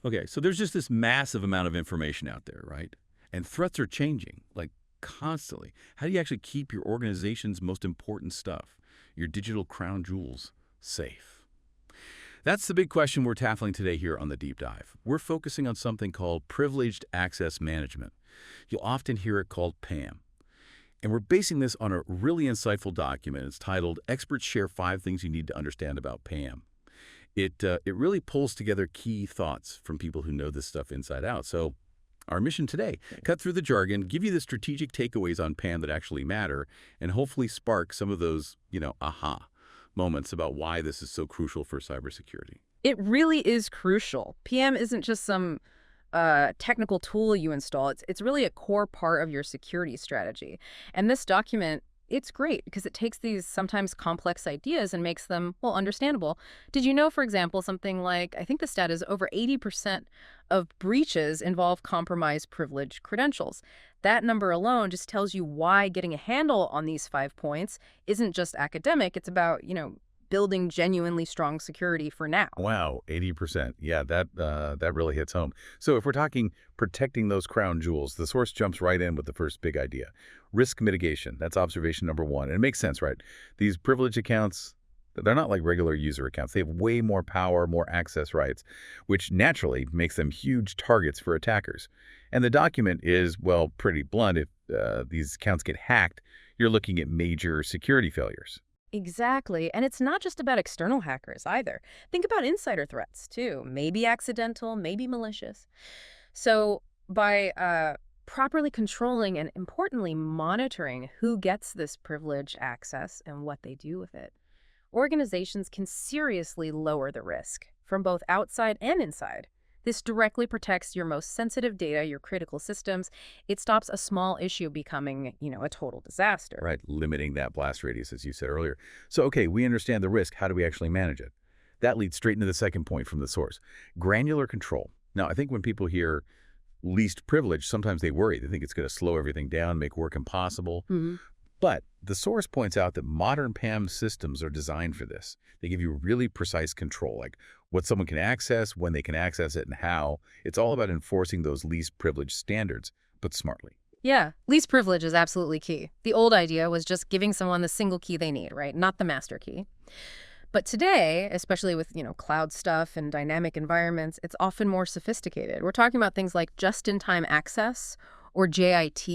Okay, so there's just this massive amount of information out there, right? And threats are changing, like constantly. How do you actually keep your organization's most important stuff, your digital crown jewels, safe? That's the big question we're tackling today here on the Deep Dive. We're focusing on something called Privileged Access Management. You'll often hear it called PAM. And we're basing this on a really insightful document. It's titled Experts Share 5 Things You Need to Understand About PAM. It really pulls together key thoughts from people who know this stuff inside out. So our mission today, cut through the jargon, give you the strategic takeaways on PAM that actually matter, and hopefully spark some of those, aha moments about why this is so crucial for cybersecurity. It really is crucial. PM isn't just some technical tool you install. It's really a core part of your security strategy. And this document, it's great because it takes these sometimes complex ideas and makes them, well, understandable. Did you know, for example, something like, I think the stat is over 80% of breaches involve compromised privileged credentials. That number alone just tells you why getting a handle on these 5 points isn't just academic. It's about, building genuinely strong security for now. Wow, 80%. Yeah, that really hits home. So if we're talking protecting those crown jewels, the source jumps right in with the first big idea. Risk mitigation. That's observation number 1. And it makes sense, right? These privileged accounts, they're not like regular user accounts. They have way more power, more access rights, which naturally makes them huge targets for attackers. And the document is, well, pretty blunt. If these accounts get hacked, you're looking at major security failures. Exactly. And it's not just about external hackers either. Think about insider threats, too. Maybe accidental, maybe malicious. So by properly controlling and, importantly, monitoring who gets this privileged access and what they do with it, organizations can seriously lower the risk from both outside and inside. This directly protects your most sensitive data, your critical systems. It stops a small issue becoming, a total disaster. Right, limiting that blast radius, as you said earlier. So, okay, we understand the risk. How do we actually manage it? That leads straight into the second point from the source. Granular control. Now, I think when people hear least privilege, sometimes they worry. They think it's going to slow everything down, make work impossible. Mm-hmm. But the source points out that modern PAM systems are designed for this. They give you really precise control, like what someone can access, when they can access it, and how. It's all about enforcing those least privilege standards, but smartly. Yeah, least privilege is absolutely key. The old idea was just giving someone the single key they need, right? Not the master key. But today, especially with, cloud stuff and dynamic environments, it's often more sophisticated. We're talking about things like just-in-time access or JIT.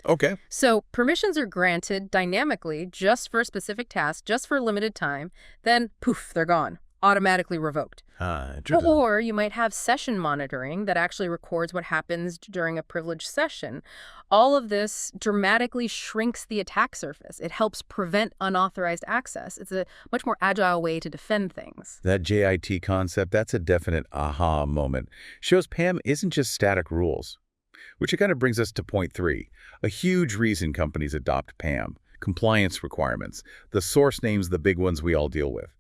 Okay. So permissions are granted dynamically just for a specific task, just for a limited time. Then, poof, they're gone, automatically revoked. Or you might have session monitoring that actually records what happens during a privileged session. All of this dramatically shrinks the attack surface. It helps prevent unauthorized access. It's a much more agile way to defend things. That JIT concept, that's a definite aha moment. Shows PAM isn't just static rules. Which kind of brings us to point 3, a huge reason companies adopt PAM, compliance requirements. The source names the big ones we all deal with.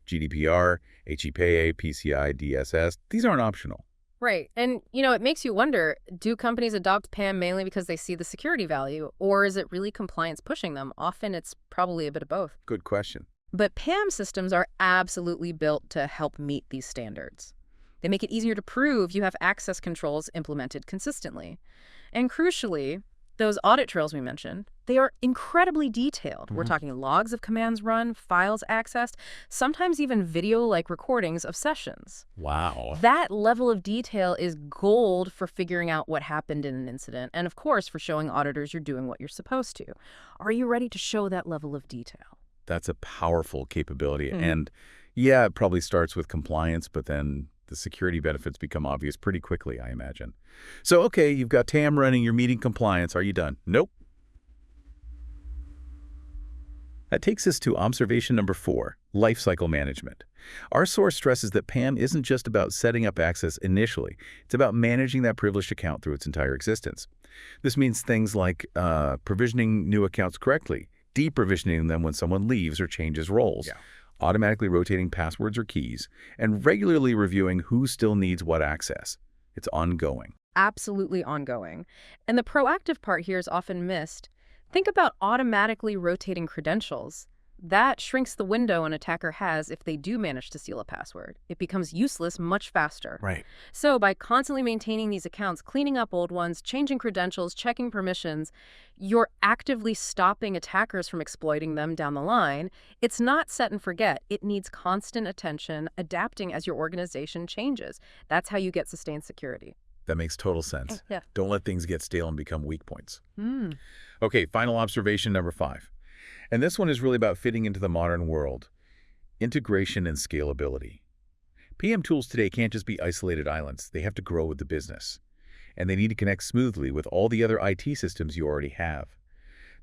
GDPR, HIPAA, PCI, DSS, these aren't optional. Right. And, it makes you wonder, do companies adopt PAM mainly because they see the security value, or is it really compliance pushing them? Often it's probably a bit of both. Good question. But PAM systems are absolutely built to help meet these standards. They make it easier to prove you have access controls implemented consistently. And crucially, those audit trails we mentioned, they are incredibly detailed. We're talking logs of commands run, files accessed, sometimes even video-like recordings of sessions. Wow. That level of detail is gold for figuring out what happened in an incident, and of course for showing auditors you're doing what you're supposed to. Are you ready to show that level of detail? That's a powerful capability. And yeah, it probably starts with compliance, but then the security benefits become obvious pretty quickly, I imagine. So, okay, you've got TAM running, you're meeting compliance. Are you done? Nope. That takes us to observation number 4, lifecycle management. Our source stresses that PAM isn't just about setting up access initially. It's about managing that privileged account through its entire existence. This means things like provisioning new accounts correctly, deprovisioning them when someone leaves or changes roles. Automatically rotating passwords or keys, and regularly reviewing who still needs what access. It's ongoing. Absolutely ongoing. And the proactive part here is often missed. Think about automatically rotating credentials. That shrinks the window an attacker has if they do manage to steal a password. It becomes useless much faster. Right. So by constantly maintaining these accounts, cleaning up old ones, changing credentials, checking permissions, you're actively stopping attackers from exploiting them down the line. It's not set and forget. It needs constant attention, adapting as your organization changes. That's how you get sustained security. That makes total sense. Yeah. Don't let things get stale and become weak points. Hmm. Okay, final observation number 5. And this one is really about fitting into the modern world. Integration and scalability. PM tools today can't just be isolated islands. They have to grow with the business. And they need to connect smoothly with all the other IT systems you already have.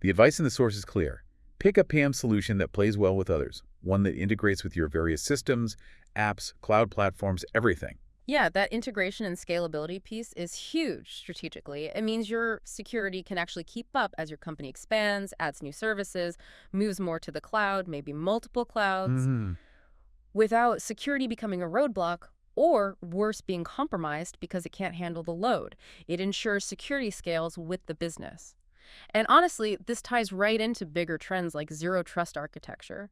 The advice in the source is clear. Pick a PM solution that plays well with others, one that integrates with your various systems, apps, cloud platforms, everything. Yeah, that integration and scalability piece is huge strategically. It means your security can actually keep up as your company expands, adds new services, moves more to the cloud, maybe multiple clouds, without security becoming a roadblock or, worse, being compromised because it can't handle the load. It ensures security scales with the business. And honestly, this ties right into bigger trends like zero trust architecture.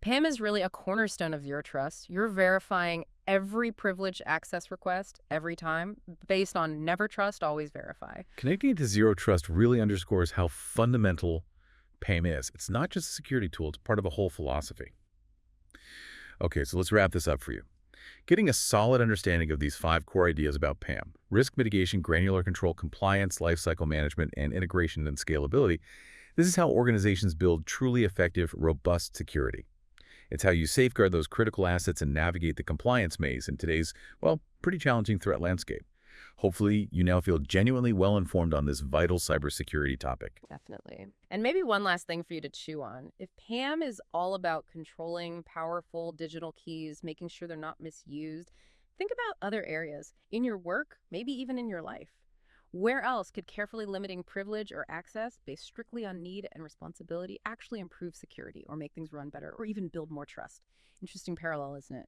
PAM is really a cornerstone of zero trust. You're verifying every privileged access request every time based on never trust, always verify. Connecting it to zero trust really underscores how fundamental PAM is. It's not just a security tool, it's part of a whole philosophy. Okay, so let's wrap this up for you. Getting a solid understanding of these 5 core ideas about PAM, risk mitigation, granular control, compliance, lifecycle management, and integration and scalability, this is how organizations build truly effective, robust security. It's how you safeguard those critical assets and navigate the compliance maze in today's, well, pretty challenging threat landscape. Hopefully, you now feel genuinely well-informed on this vital cybersecurity topic. Definitely. And maybe one last thing for you to chew on. If PAM is all about controlling powerful digital keys, making sure they're not misused, think about other areas in your work, maybe even in your life. Where else could carefully limiting privilege or access based strictly on need and responsibility actually improve security or make things run better or even build more trust? Interesting parallel, isn't it?